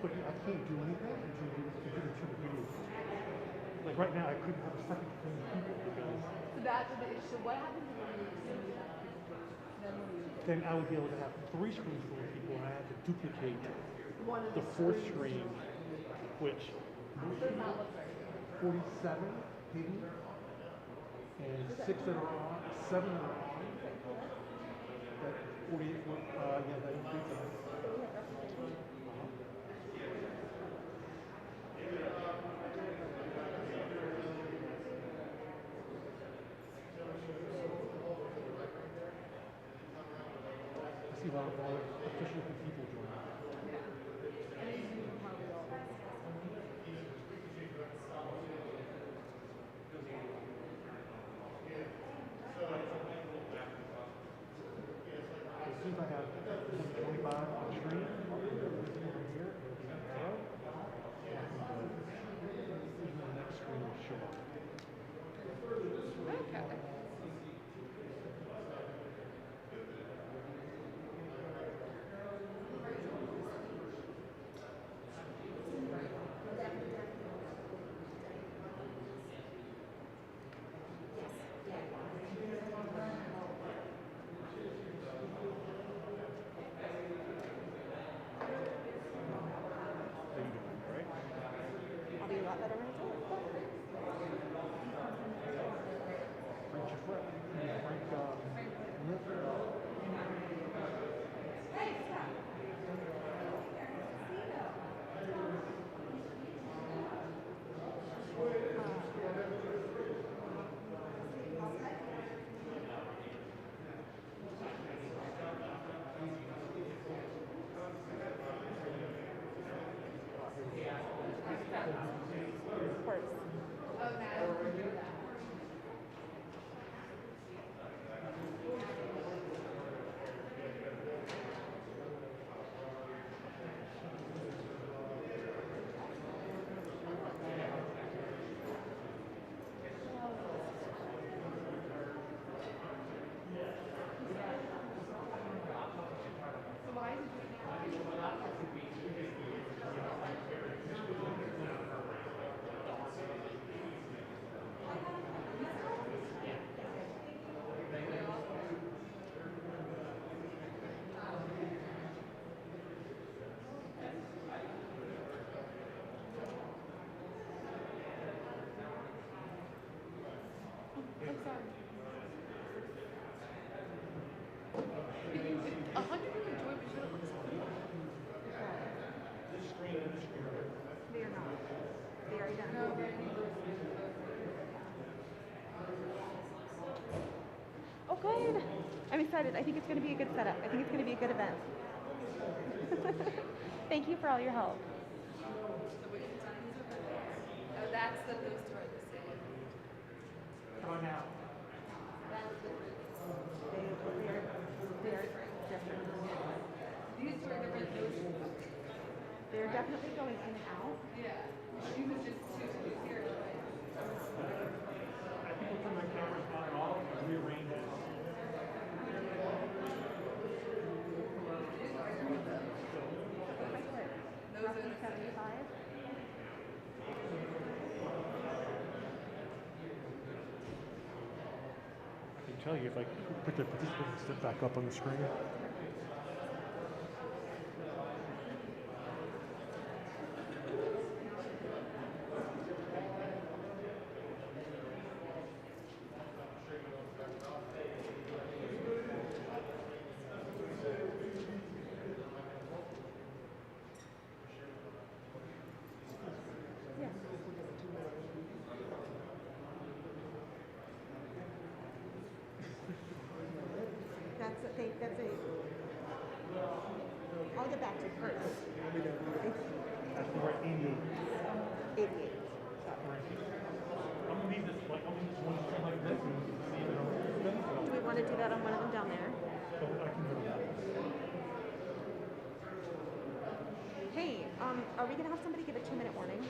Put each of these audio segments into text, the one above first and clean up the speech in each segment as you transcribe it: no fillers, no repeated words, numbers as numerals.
but I can't do anything until you do the two videos. Like right now, I couldn't have a second thing people because So that's the issue. What happens when you do that? Then what do you do? then I would be able to have three screens full of people, and I have to duplicate One of the fourth screen, which does not look very good. 47 hidden and 6 that are on, 7 that are on. That 48, yeah, that includes that. I see a lot of official people joining. And then you do probably all this. As soon as I have 25 on the screen, I'll put everything over here, it'll be an arrow, and the next screen will show up. Okay. There you go, right? I'll be a lot better when it's over. Frank Jafret, Of course. Oh, now you do that. So why is it doing that? I'm sorry. Because 100 people join, but you don't look so cool. They are not. They are done. No, but I need those. Oh, good. I'm excited. I think it's going to be a good setup. I think it's going to be a good event. Thank you for all your help. Oh, that's the those two are the same. How about now? That's the They are different. these two are different. Those They're definitely going in and out. yeah. She was just too serious. I think we'll turn my cameras on and off and rearrange it. Those are Roughly the 75. I can tell you if I put the participants step back up on the screen. Yeah. That's a. I'll get back to you first. That's the right 88. 88. I'm gonna leave this like I'm gonna just one thing like this and see if it all Do we want to do that on one of them down there? so I can do that. Hey, are we gonna have somebody give a 2-minute warning?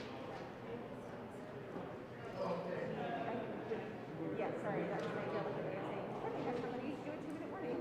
Yeah, sorry, that's my idea. Like they were saying, hey, have somebody do a 2-minute warning.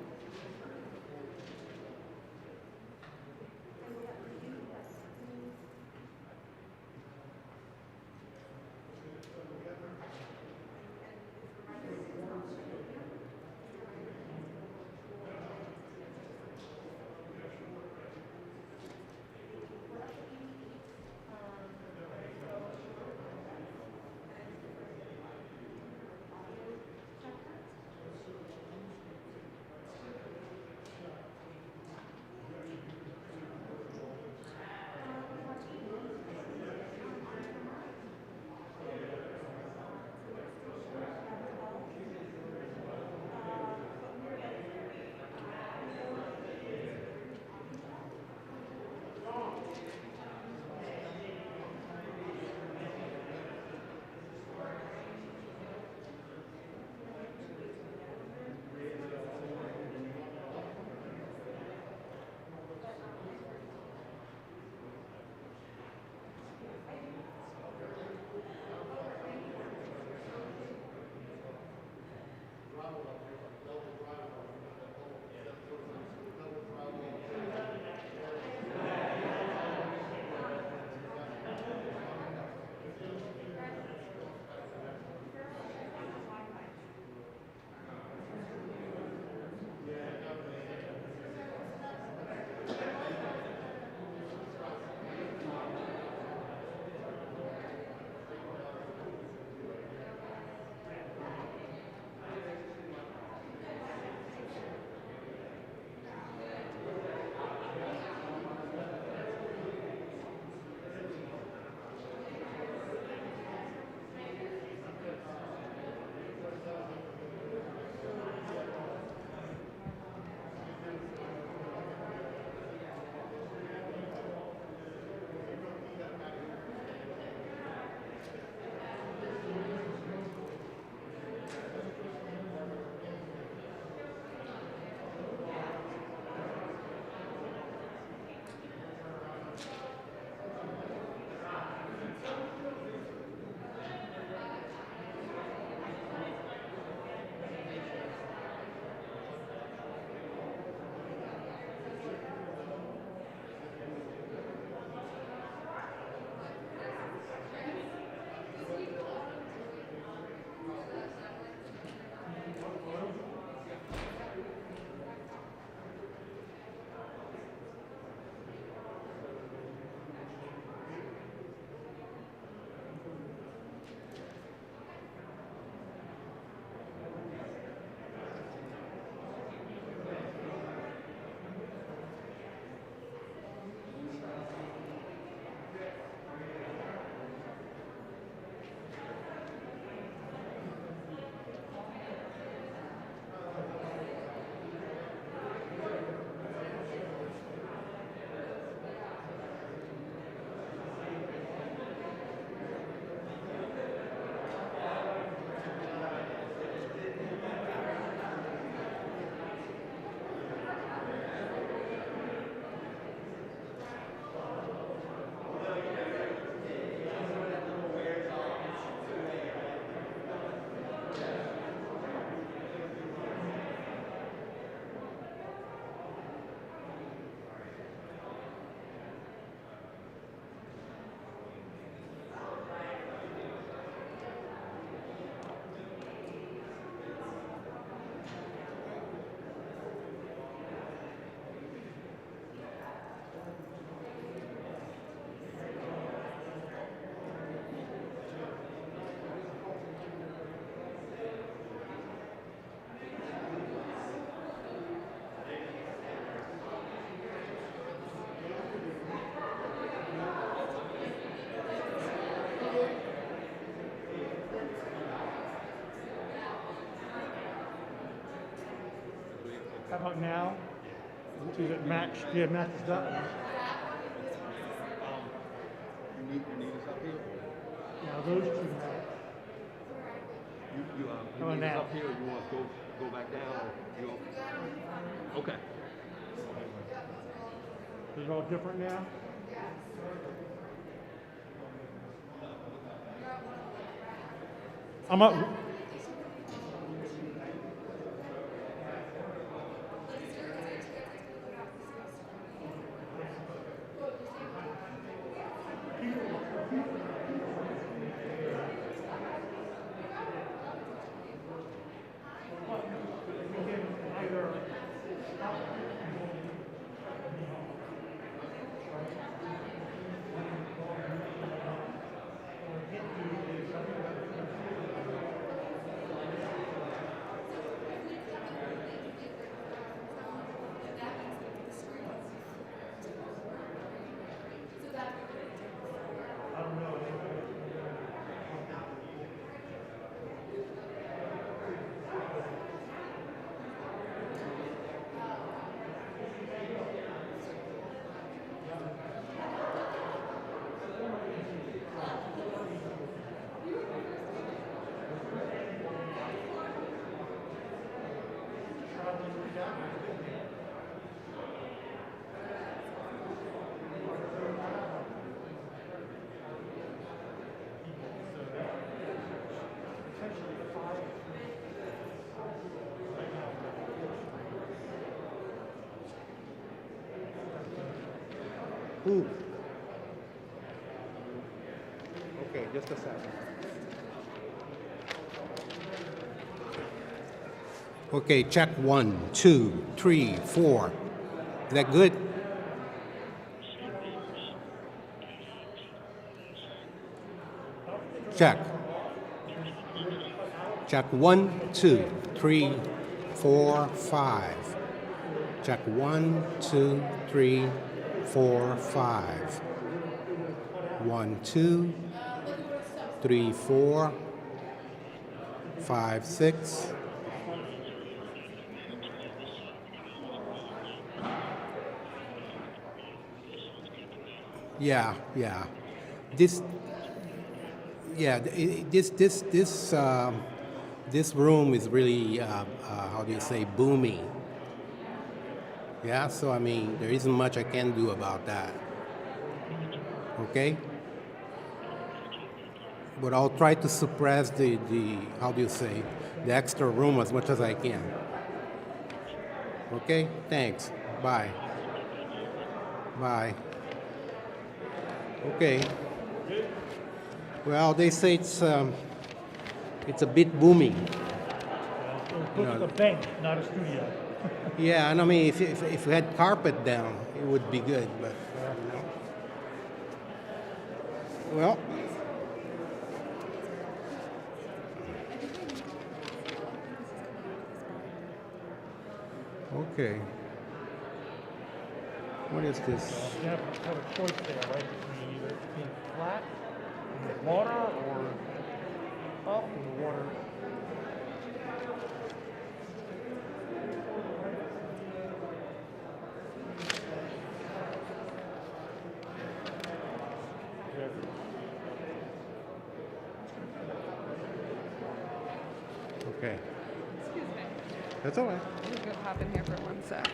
How about now? Does it match? Yeah, it matches up. You need us up here? Now those two match. You How about need us now? up here, or you want us to go back down, or you okay. They're all different now. I'm up. Ooh. Okay, just a second. Okay, check 1, 2, 3, 4. Is that good? Check. Check 1, 2, 3, 4, 5. Check 1, 2, 3, 4, 5. 1, 2, 3, 4, 5, 6. Yeah. This, yeah, this room is really, how do you say, boomy. Yeah, so I mean, there isn't much I can do about that. Okay? But I'll try to suppress the how do you say, the extra room as much as I can. Okay? Thanks. Bye. Bye. Okay. Well, they say it's a bit booming. It looks like a bank, not a studio. Yeah, and I mean, if we had carpet down, it would be good, but you know. Well. Okay. What is this? You have a choice there, right? Between either being flat in the water or up in the water. Okay. Excuse me. That's all right. I'm just gonna hop in here for 1 sec.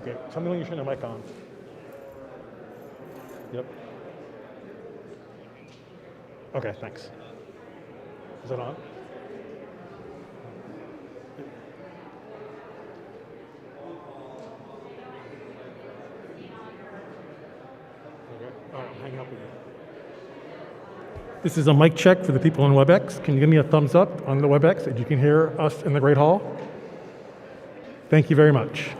Okay, something when you turn the mic on. Yep. Okay, thanks. Is that on? Okay, all right, hang up with you. This is a mic check for the people on WebEx. Can you give me a thumbs up on the WebEx if you can hear us in the Great Hall? Thank you very much.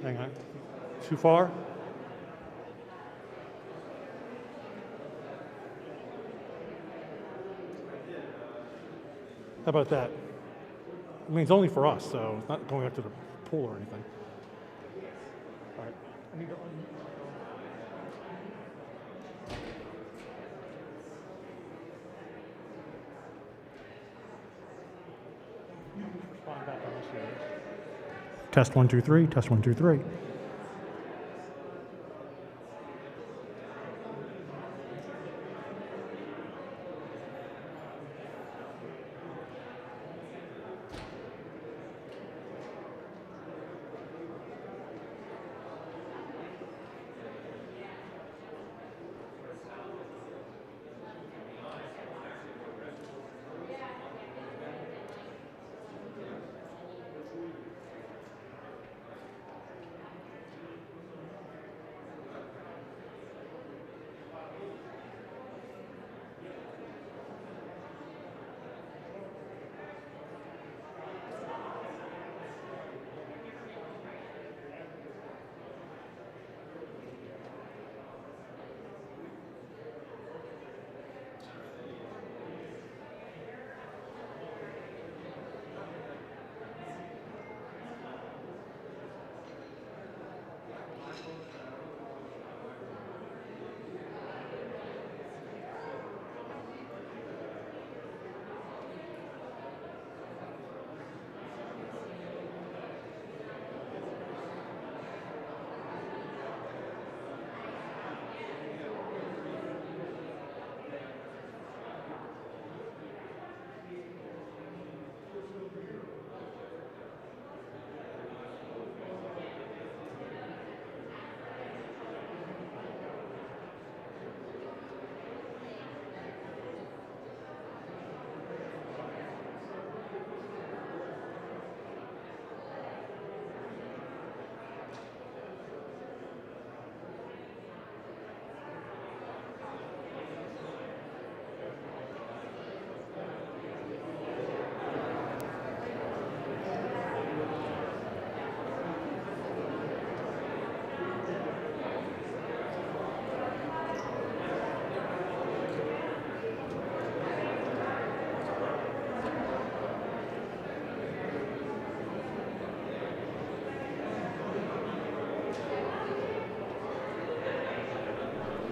Hang on. Too far? How about that? I mean, it's only for us, so it's not going up to the pool or anything. All right. I need to respond back on this here. Test 1, 2, 3. Test 1, 2, 3.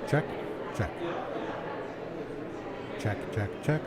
Check, check. Check, check, check.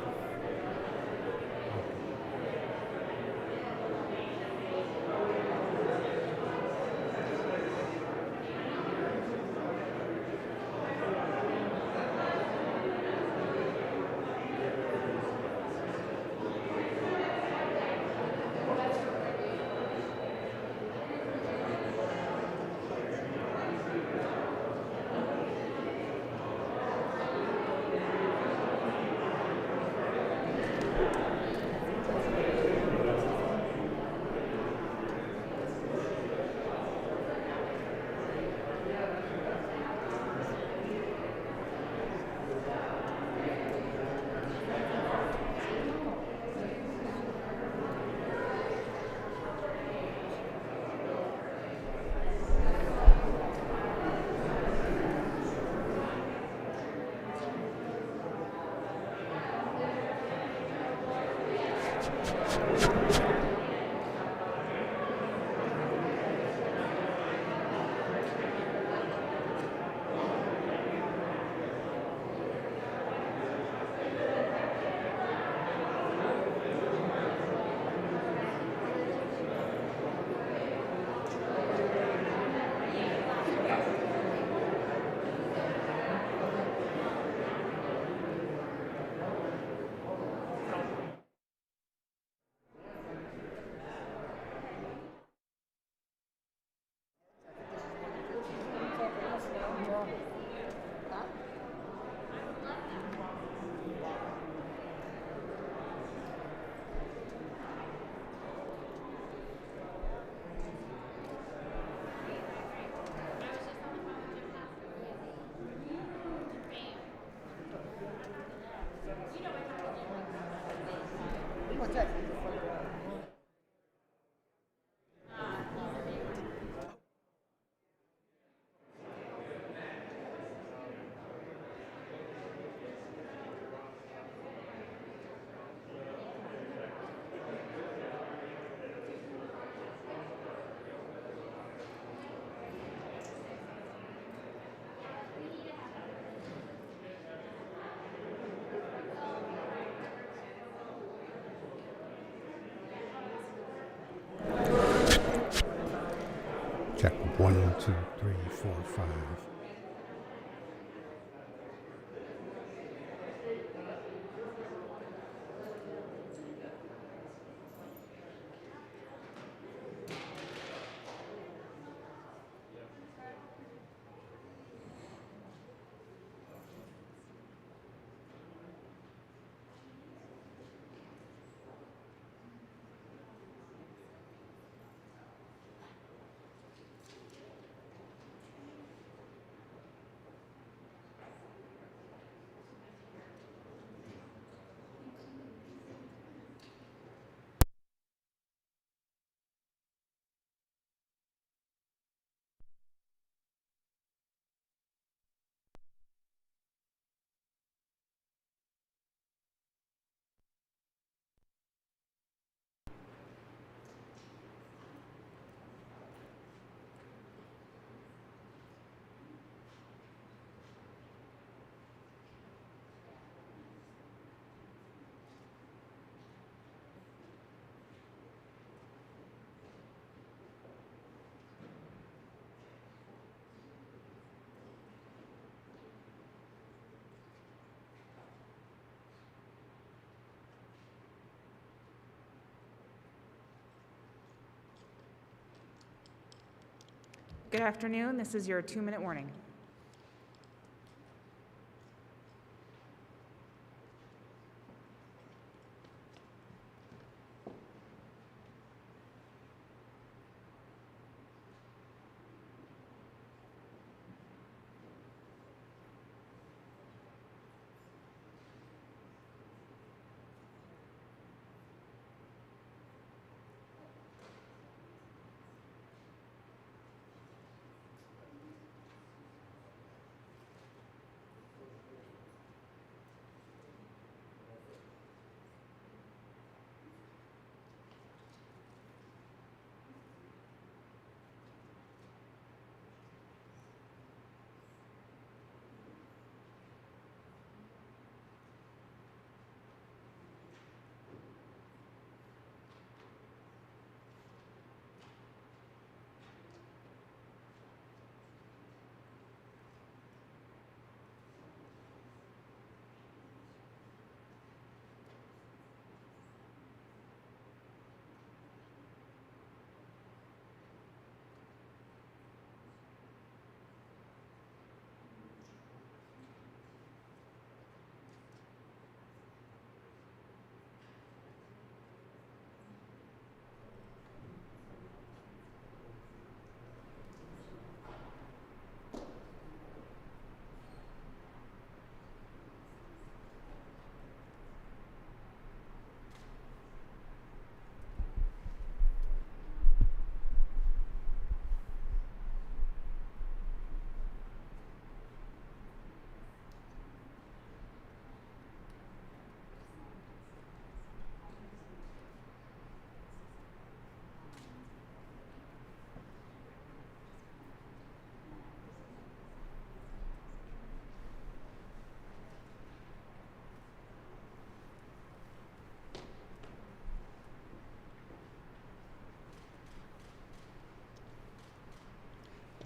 Good afternoon. This is your 2-minute warning.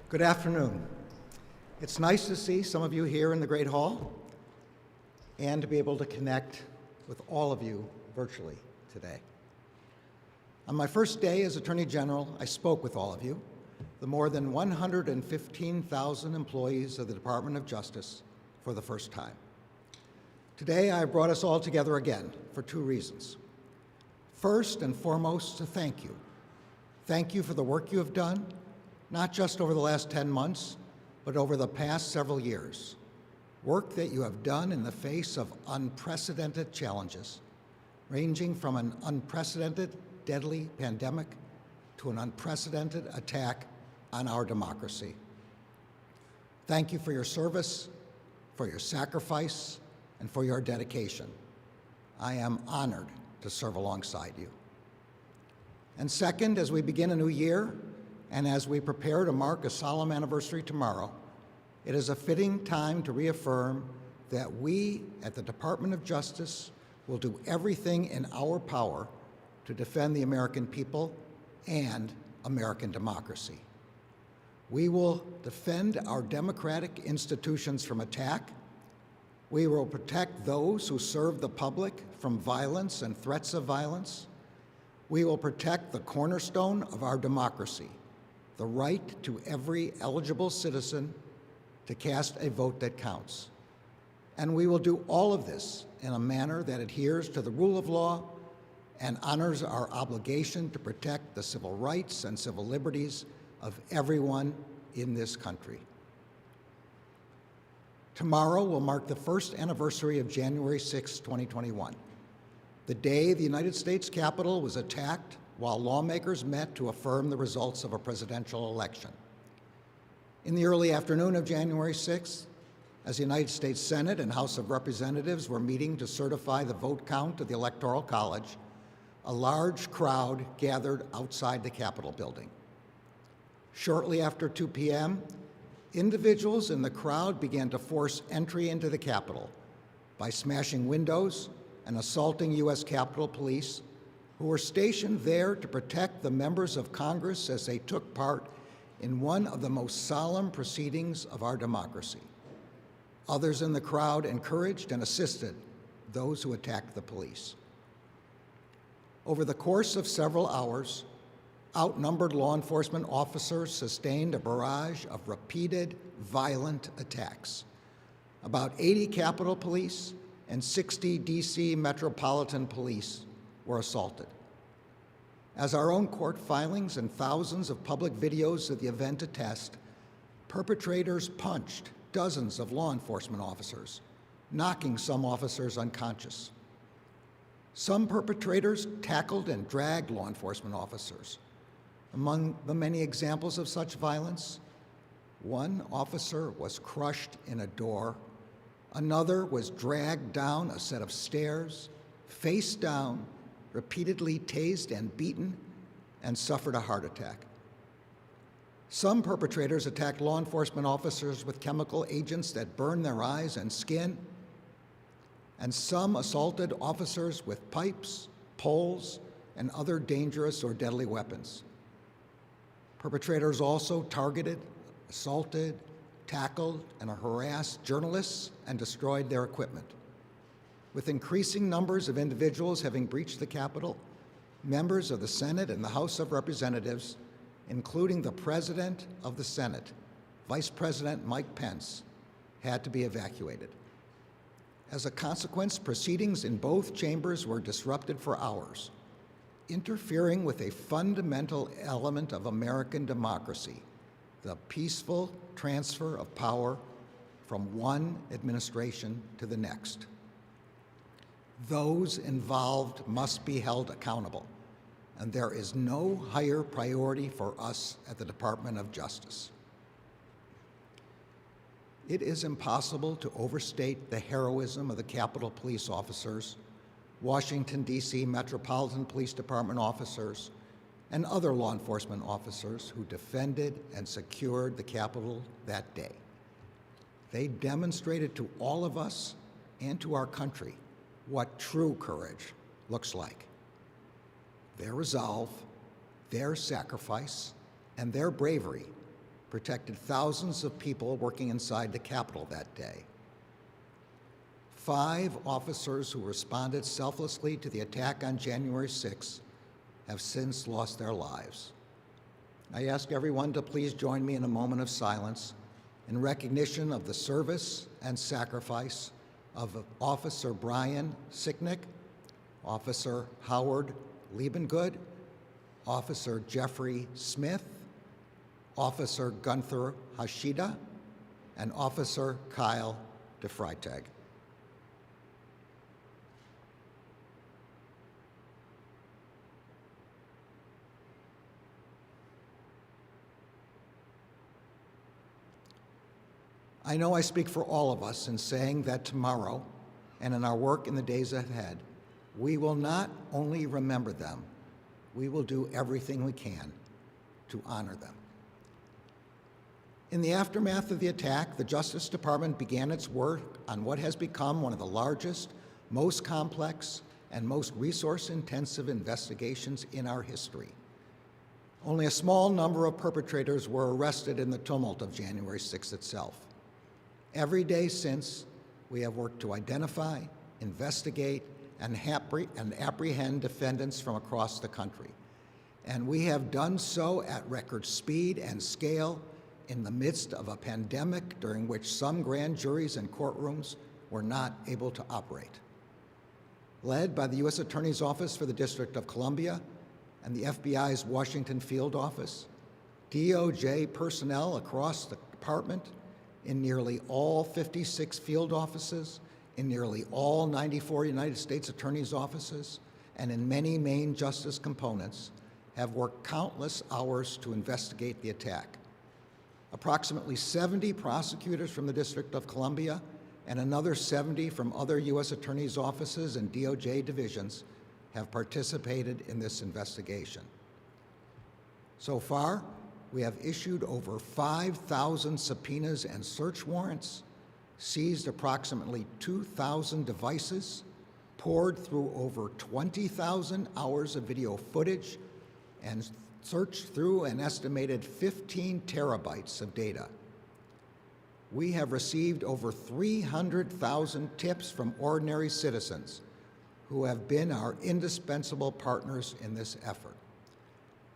Good afternoon. It's nice to see some of you here in the Great Hall and to be able to connect with all of you virtually today. On my first day as Attorney General, I spoke with all of you, the more than 115,000 employees of the Department of Justice, for the first time. Today, I brought us all together again for 2 reasons. First and foremost, to thank you. Thank you for the work you have done, not just over the last 10 months, but over the past several years. Work that you have done in the face of unprecedented challenges, ranging from an unprecedented, deadly pandemic to an unprecedented attack on our democracy. Thank you for your service, for your sacrifice, and for your dedication. I am honored to serve alongside you. And second, as we begin a new year, and as we prepare to mark a solemn anniversary tomorrow, it is a fitting time to reaffirm that we at the Department of Justice will do everything in our power to defend the American people and American democracy. We will defend our democratic institutions from attack. We will protect those who serve the public from violence and threats of violence. We will protect the cornerstone of our democracy, the right to every eligible citizen to cast a vote that counts. And we will do all of this in a manner that adheres to the rule of law and honors our obligation to protect the civil rights and civil liberties of everyone in this country. Tomorrow will mark the first anniversary of January 6, 2021, the day the United States Capitol was attacked while lawmakers met to affirm the results of a presidential election. In the early afternoon of January 6th, as the United States Senate and House of Representatives were meeting to certify the vote count of the Electoral College, a large crowd gathered outside the Capitol building. Shortly after 2 p.m., individuals in the crowd began to force entry into the Capitol by smashing windows and assaulting U.S. Capitol Police, who were stationed there to protect the members of Congress as they took part in one of the most solemn proceedings of our democracy. Others in the crowd encouraged and assisted those who attacked the police. Over the course of several hours, outnumbered law enforcement officers sustained a barrage of repeated violent attacks. About 80 Capitol Police and 60 DC Metropolitan Police were assaulted. As our own court filings and thousands of public videos of the event attest, perpetrators punched dozens of law enforcement officers, knocking some officers unconscious. Some perpetrators tackled and dragged law enforcement officers. Among the many examples of such violence, one officer was crushed in a door, another was dragged down a set of stairs, face down, repeatedly tased and beaten, and suffered a heart attack. Some perpetrators attacked law enforcement officers with chemical agents that burned their eyes and skin, and some assaulted officers with pipes, poles, and other dangerous or deadly weapons. Perpetrators also targeted, assaulted, tackled, and harassed journalists and destroyed their equipment. With increasing numbers of individuals having breached the Capitol, members of the Senate and the House of Representatives, including the President of the Senate, Vice President Mike Pence, had to be evacuated. As a consequence, proceedings in both chambers were disrupted for hours, interfering with a fundamental element of American democracy, the peaceful transfer of power from one administration to the next. Those involved must be held accountable, and there is no higher priority for us at the Department of Justice. It is impossible to overstate the heroism of the Capitol Police officers, Washington, D.C. Metropolitan Police Department officers, and other law enforcement officers who defended and secured the Capitol that day. They demonstrated to all of us and to our country what true courage looks like. Their resolve, their sacrifice, and their bravery protected thousands of people working inside the Capitol that day. 5 officers who responded selflessly to the attack on January 6th have since lost their lives. I ask everyone to please join me in a moment of silence in recognition of the service and sacrifice of Officer Brian Sicknick, Officer Howard Liebengood, Officer Jeffrey Smith, Officer Gunther Hashida, and Officer Kyle DeFreitag. I know I speak for all of us in saying that tomorrow, and in our work in the days ahead, we will not only remember them, we will do everything we can to honor them. In the aftermath of the attack, the Justice Department began its work on what has become one of the largest, most complex, and most resource-intensive investigations in our history. Only a small number of perpetrators were arrested in the tumult of January 6th itself. Every day since, we have worked to identify, investigate, and apprehend defendants from across the country. And we have done so at record speed and scale in the midst of a pandemic during which some grand juries and courtrooms were not able to operate. Led by the U.S. Attorney's Office for the District of Columbia and the FBI's Washington Field Office, DOJ personnel across the department in nearly all 56 field offices, in nearly all 94 United States Attorney's offices, and in many main justice components, have worked countless hours to investigate the attack. Approximately 70 prosecutors from the District of Columbia and another 70 from other U.S. Attorney's offices and DOJ divisions have participated in this investigation. So far, we have issued over 5,000 subpoenas and search warrants, seized approximately 2,000 devices, poured through over 20,000 hours of video footage, and searched through an estimated 15 terabytes of data. We have received over 300,000 tips from ordinary citizens who have been our indispensable partners in this effort.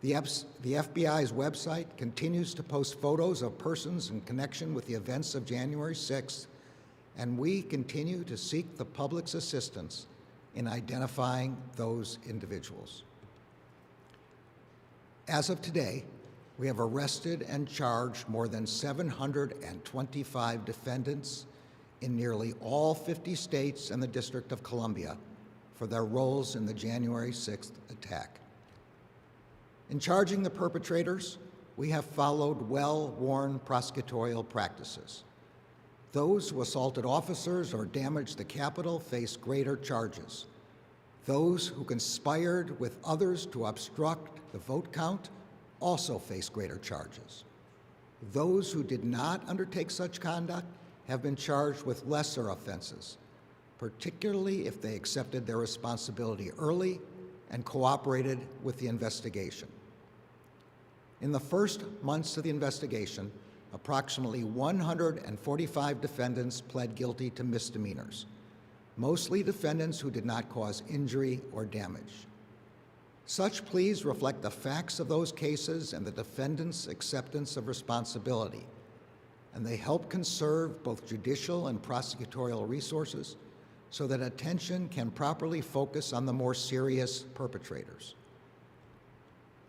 The FBI's website continues to post photos of persons in connection with the events of January 6th, and we continue to seek the public's assistance in identifying those individuals. As of today, we have arrested and charged more than 725 defendants in nearly all 50 states and the District of Columbia for their roles in the January 6th attack. In charging the perpetrators, we have followed well-worn prosecutorial practices. Those who assaulted officers or damaged the Capitol face greater charges. Those who conspired with others to obstruct the vote count also face greater charges. Those who did not undertake such conduct have been charged with lesser offenses, particularly if they accepted their responsibility early and cooperated with the investigation. In the first months of the investigation, approximately 145 defendants pled guilty to misdemeanors, mostly defendants who did not cause injury or damage. Such pleas reflect the facts of those cases and the defendant's acceptance of responsibility, and they help conserve both judicial and prosecutorial resources so that attention can properly focus on the more serious perpetrators.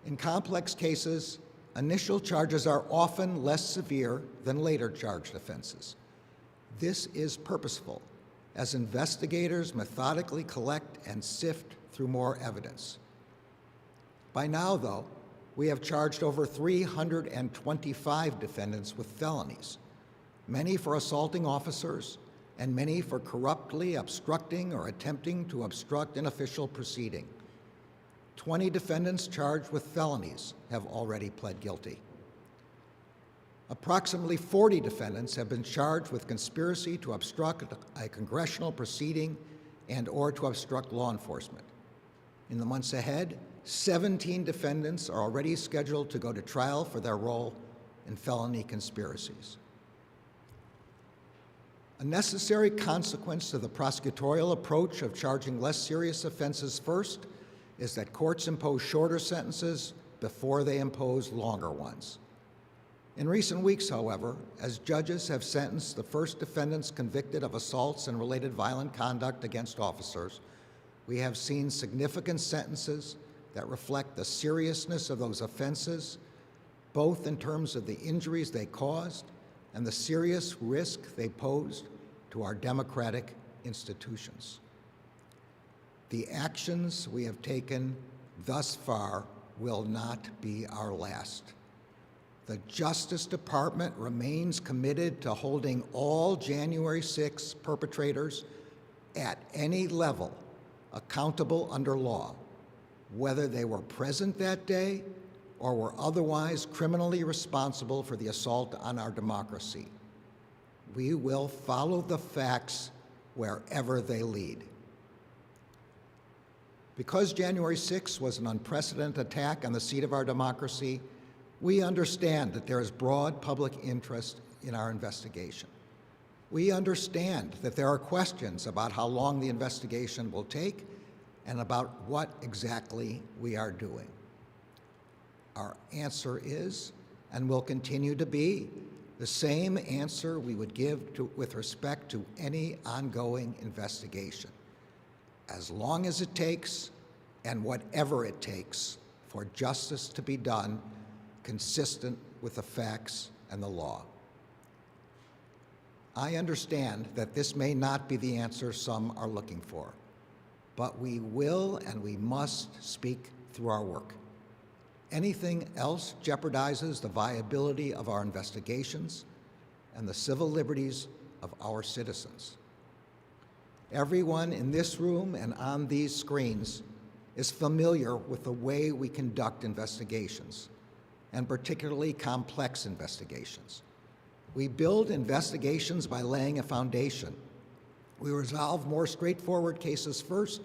In complex cases, initial charges are often less severe than later charged offenses. This is purposeful, as investigators methodically collect and sift through more evidence. By now, though, we have charged over 325 defendants with felonies, many for assaulting officers and many for corruptly obstructing or attempting to obstruct an official proceeding. 20 defendants charged with felonies have already pled guilty. Approximately 40 defendants have been charged with conspiracy to obstruct a congressional proceeding and/or to obstruct law enforcement. In the months ahead, 17 defendants are already scheduled to go to trial for their role in felony conspiracies. A necessary consequence to the prosecutorial approach of charging less serious offenses first is that courts impose shorter sentences before they impose longer ones. In recent weeks, however, as judges have sentenced the first defendants convicted of assaults and related violent conduct against officers, we have seen significant sentences that reflect the seriousness of those offenses, both in terms of the injuries they caused and the serious risk they posed to our democratic institutions. The actions we have taken thus far will not be our last. The Justice Department remains committed to holding all January 6 perpetrators at any level accountable under law, whether they were present that day or were otherwise criminally responsible for the assault on our democracy. We will follow the facts wherever they lead. Because January 6 was an unprecedented attack on the seat of our democracy, we understand that there is broad public interest in our investigation. We understand that there are questions about how long the investigation will take and about what exactly we are doing. Our answer is, and will continue to be, the same answer we would give with respect to any ongoing investigation. As long as it takes, and whatever it takes, for justice to be done consistent with the facts and the law. I understand that this may not be the answer some are looking for, but we will and we must speak through our work. Anything else jeopardizes the viability of our investigations and the civil liberties of our citizens. Everyone in this room and on these screens is familiar with the way we conduct investigations, and particularly complex investigations. We build investigations by laying a foundation. We resolve more straightforward cases first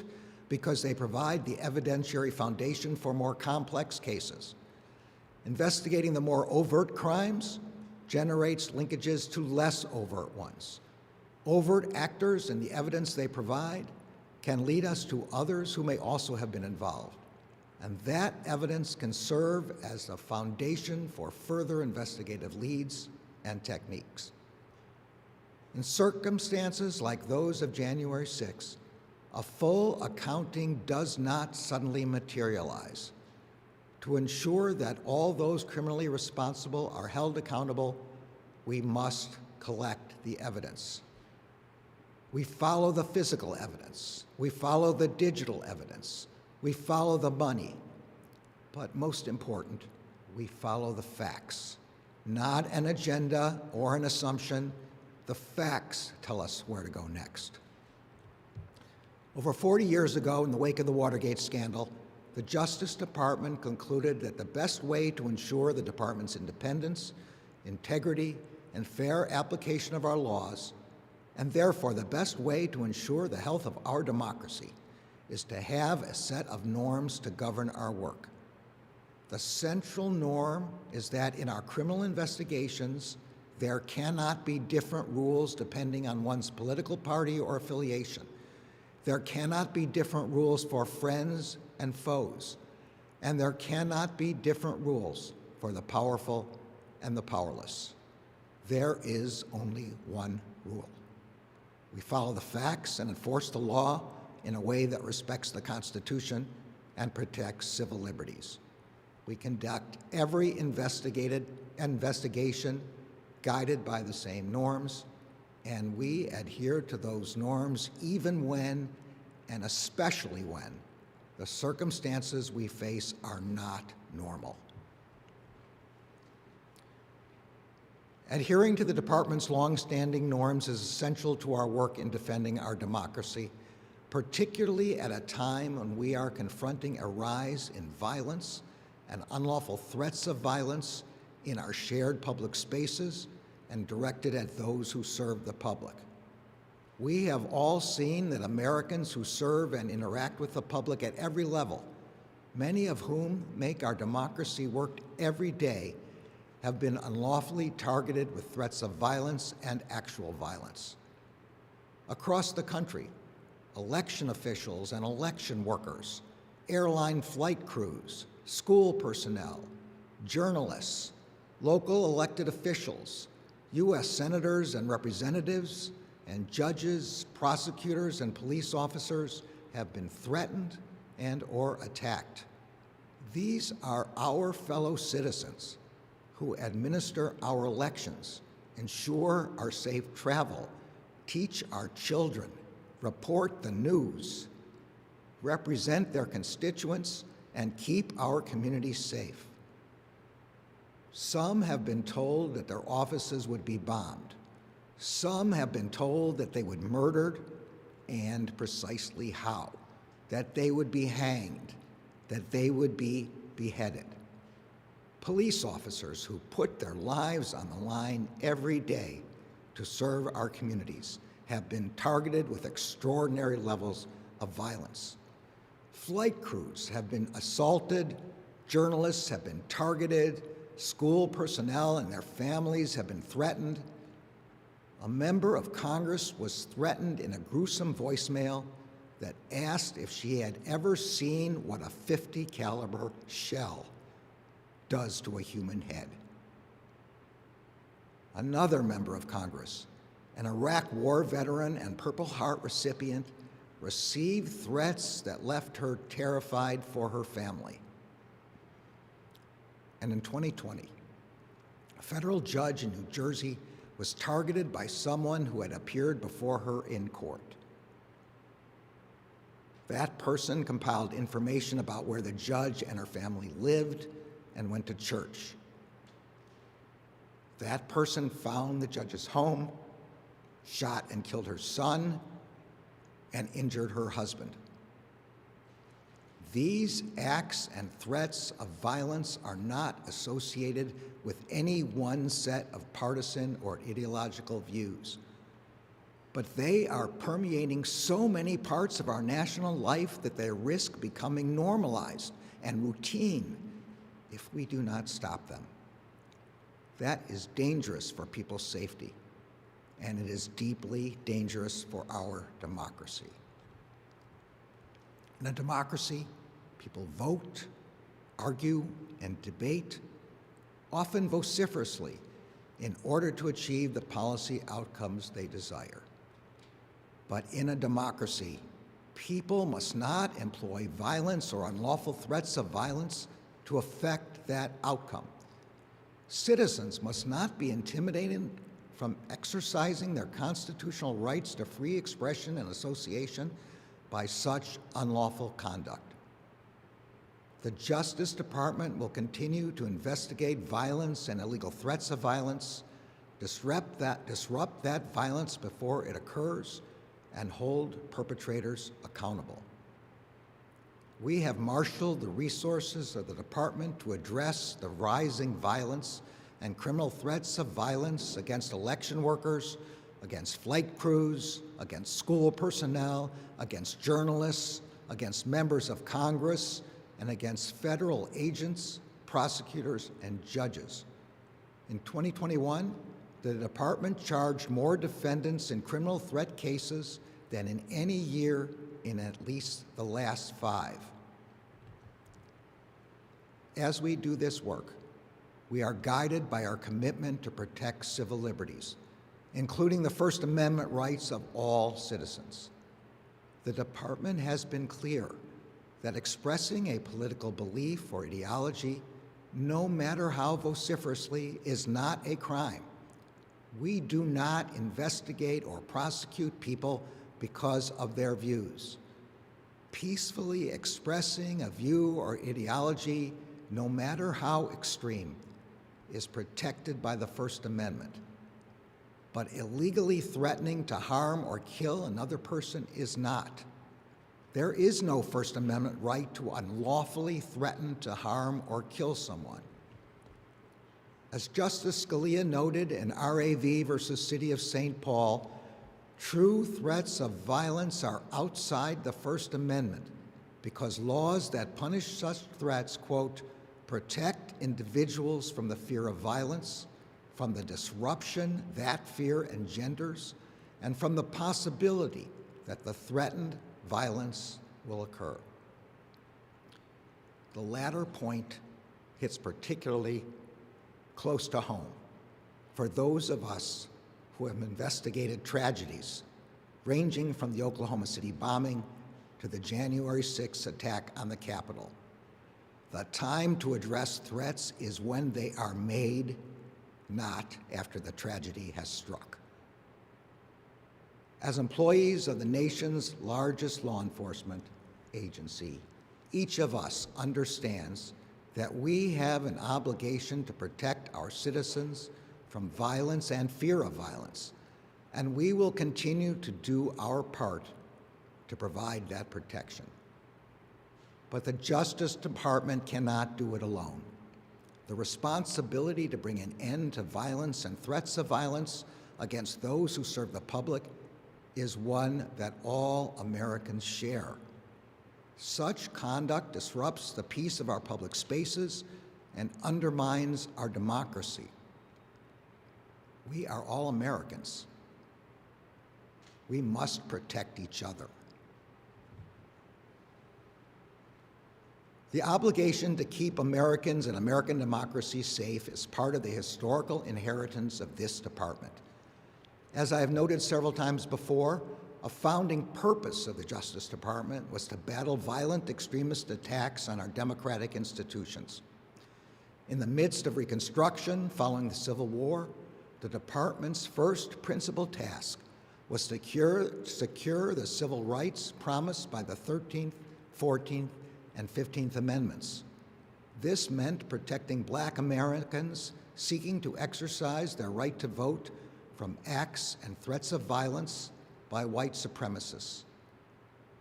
because they provide the evidentiary foundation for more complex cases. Investigating the more overt crimes generates linkages to less overt ones. Overt actors and the evidence they provide can lead us to others who may also have been involved. and that evidence can serve as a foundation for further investigative leads and techniques. In circumstances like those of January 6, a full accounting does not suddenly materialize. To ensure that all those criminally responsible are held accountable, we must collect the evidence. We follow the physical evidence. We follow the digital evidence. We follow the money. But most important, we follow the facts. Not an agenda or an assumption. The facts tell us where to go next. Over 40 years ago, in the wake of the Watergate scandal, the Justice Department concluded that the best way to ensure the department's independence, integrity, and fair application of our laws, and therefore the best way to ensure the health of our democracy, is to have a set of norms to govern our work. The central norm is that in our criminal investigations, there cannot be different rules depending on one's political party or affiliation. There cannot be different rules for friends and foes, and there cannot be different rules for the powerful and the powerless. There is only one rule. We follow the facts and enforce the law in a way that respects the Constitution and protects civil liberties. We conduct every investigation guided by the same norms, and we adhere to those norms even when, and especially when, the circumstances we face are not normal. Adhering to the department's longstanding norms is essential to our work in defending our democracy, particularly at a time when we are confronting a rise in violence and unlawful threats of violence in our shared public spaces and directed at those who serve the public. We have all seen that Americans who serve and interact with the public at every level, many of whom make our democracy work every day, have been unlawfully targeted with threats of violence and actual violence. Across the country, election officials and election workers, airline flight crews, school personnel, journalists, local elected officials, U.S. senators and representatives, and judges, prosecutors, and police officers have been threatened and or attacked. These are our fellow citizens who administer our elections, ensure our safe travel, teach our children, report the news, represent their constituents, and keep our communities safe. Some have been told that their offices would be bombed. Some have been told that they would be murdered, and precisely how, that they would be hanged, that they would be beheaded. Police officers who put their lives on the line every day to serve our communities have been targeted with extraordinary levels of violence. Flight crews have been assaulted, journalists have been targeted, school personnel and their families have been threatened. A member of Congress was threatened in a gruesome voicemail that asked if she had ever seen what a .50 caliber shell does to a human head. Another member of Congress, an Iraq War veteran and Purple Heart recipient, received threats that left her terrified for her family. And in 2020, a federal judge in New Jersey was targeted by someone who had appeared before her in court. That person compiled information about where the judge and her family lived and went to church. That person found the judge's home, shot and killed her son, and injured her husband. These acts and threats of violence are not associated with any one set of partisan or ideological views, but they are permeating so many parts of our national life that they risk becoming normalized and routine if we do not stop them. That is dangerous for people's safety, and it is deeply dangerous for our democracy. In a democracy, People vote, argue, and debate, often vociferously, in order to achieve the policy outcomes they desire. But in a democracy, people must not employ violence or unlawful threats of violence to effect that outcome. Citizens must not be intimidated from exercising their constitutional rights to free expression and association by such unlawful conduct. The Justice Department will continue to investigate violence and illegal threats of violence, disrupt that violence before it occurs, and hold perpetrators accountable. We have marshaled the resources of the department to address the rising violence and criminal threats of violence against election workers, against flight crews, against school personnel, against journalists, against members of Congress, and against federal agents, prosecutors, and judges. In 2021, the department charged more defendants in criminal threat cases than in any year in at least the last 5. As we do this work, we are guided by our commitment to protect civil liberties, including the First Amendment rights of all citizens. The department has been clear that expressing a political belief or ideology, no matter how vociferously, is not a crime. We do not investigate or prosecute people because of their views. Peacefully expressing a view or ideology, no matter how extreme, is protected by the First Amendment. But illegally threatening to harm or kill another person is not. There is no First Amendment right to unlawfully threaten to harm or kill someone. As Justice Scalia noted in RAV versus City of St. Paul, true threats of violence are outside the First Amendment because laws that punish such threats, quote, protect individuals from the fear of violence, from the disruption that fear engenders, and from the possibility that the threatened violence will occur. The latter point hits particularly close to home for those of us who have investigated tragedies ranging from the Oklahoma City bombing to the January 6th attack on the Capitol. The time to address threats is when they are made, not after the tragedy has struck. As employees of the nation's largest law enforcement agency, each of us understands that we have an obligation to protect our citizens from violence and fear of violence, and we will continue to do our part to provide that protection. But the Justice Department cannot do it alone. The responsibility to bring an end to violence and threats of violence against those who serve the public is one that all Americans share. Such conduct disrupts the peace of our public spaces and undermines our democracy. We are all Americans. We must protect each other. The obligation to keep Americans and American democracy safe is part of the historical inheritance of this department. As I have noted several times before, a founding purpose of the Justice Department was to battle violent extremist attacks on our democratic institutions. In the midst of Reconstruction following the Civil War, the department's first principal task was to secure the civil rights promised by the 13th, 14th, and 15th Amendments. This meant protecting Black Americans seeking to exercise their right to vote from acts and threats of violence by white supremacists.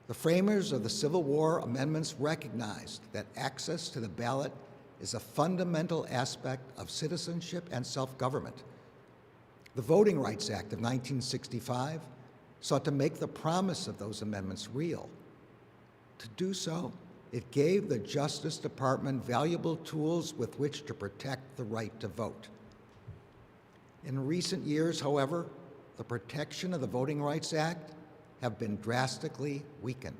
The framers of the Civil War amendments recognized that access to the ballot is a fundamental aspect of citizenship and self-government. The Voting Rights Act of 1965 sought to make the promise of those amendments real. To do so, it gave the Justice Department valuable tools with which to protect the right to vote. In recent years, however, the protection of the Voting Rights Act have been drastically weakened.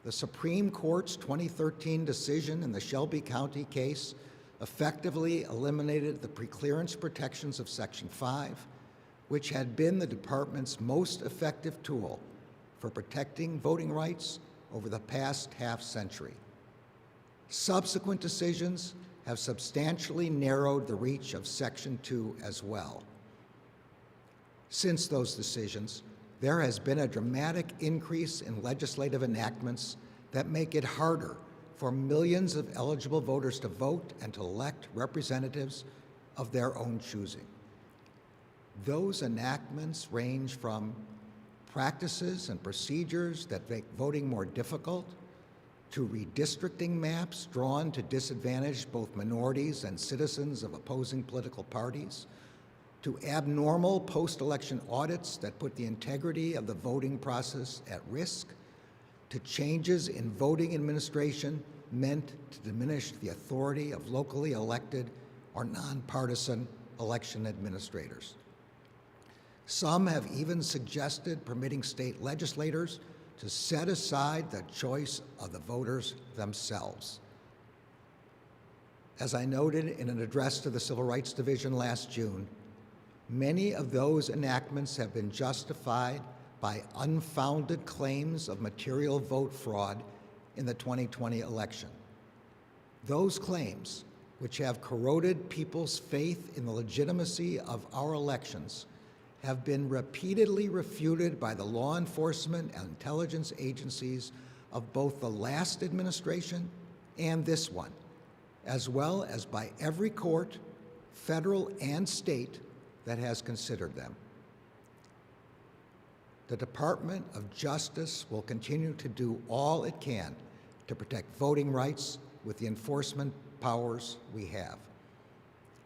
The Supreme Court's 2013 decision in the Shelby County case effectively eliminated the preclearance protections of Section 5, which had been the department's most effective tool for protecting voting rights over the past half-century. Subsequent decisions have substantially narrowed the reach of Section 2 as well. Since those decisions, there has been a dramatic increase in legislative enactments that make it harder for millions of eligible voters to vote and to elect representatives of their own choosing. Those enactments range from practices and procedures that make voting more difficult, to redistricting maps drawn to disadvantage both minorities and citizens of opposing political parties, to abnormal post-election audits that put the integrity of the voting process at risk, to changes in voting administration meant to diminish the authority of locally elected or nonpartisan election administrators. Some have even suggested permitting state legislators to set aside the choice of the voters themselves. As I noted in an address to the Civil Rights Division last June, many of those enactments have been justified by unfounded claims of material vote fraud in the 2020 election. Those claims, which have corroded people's faith in the legitimacy of our elections, have been repeatedly refuted by the law enforcement and intelligence agencies of both the last administration and this one, as well as by every court, federal and state, that has considered them. The Department of Justice will continue to do all it can to protect voting rights with the enforcement powers we have.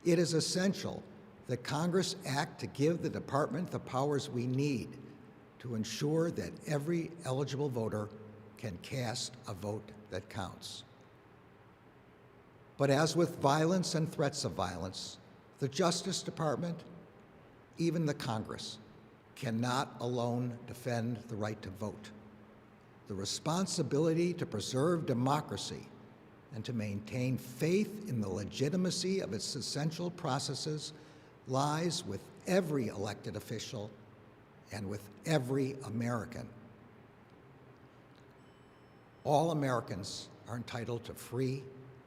It is essential that Congress act to give the department the powers we need to ensure that every eligible voter can cast a vote that counts. But as with violence and threats of violence, the Justice Department, even the Congress, cannot alone defend the right to vote. The responsibility to preserve democracy and to maintain faith in the legitimacy of its essential processes lies with every elected official and with every American. All Americans are entitled to free,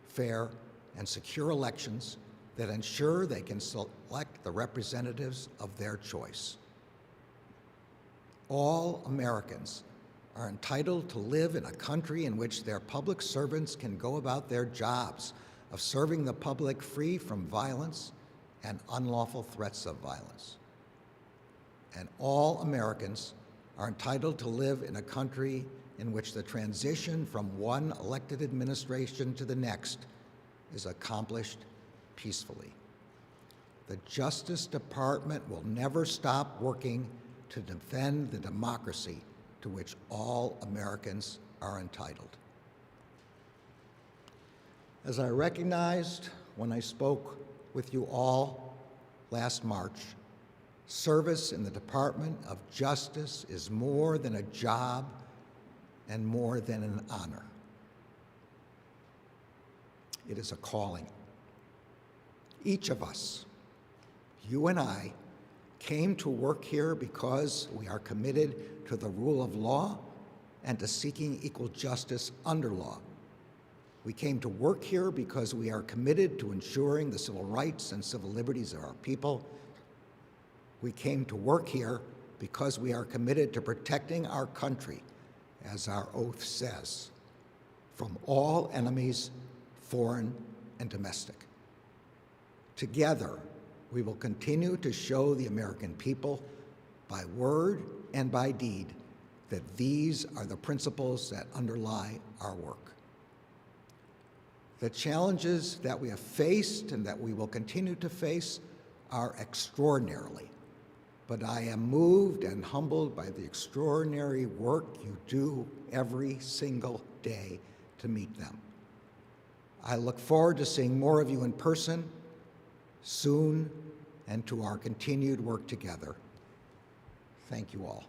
fair, and secure elections that ensure they can select the representatives of their choice. All Americans are entitled to live in a country in which their public servants can go about their jobs of serving the public free from violence and unlawful threats of violence. And all Americans are entitled to live in a country in which the transition from one elected administration to the next is accomplished peacefully. The Justice Department will never stop working to defend the democracy to which all Americans are entitled. As I recognized when I spoke with you all last March, service in the Department of Justice is more than a job and more than an honor. It is a calling. Each of us, you and I, came to work here because we are committed to the rule of law and to seeking equal justice under law. We came to work here because we are committed to ensuring the civil rights and civil liberties of our people. We came to work here because we are committed to protecting our country, as our oath says, from all enemies, foreign and domestic. Together, we will continue to show the American people, by word and by deed, that these are the principles that underlie our work. The challenges that we have faced and that we will continue to face are extraordinarily, but I am moved and humbled by the extraordinary work you do every single day to meet them. I look forward to seeing more of you in person soon and to our continued work together. Thank you all.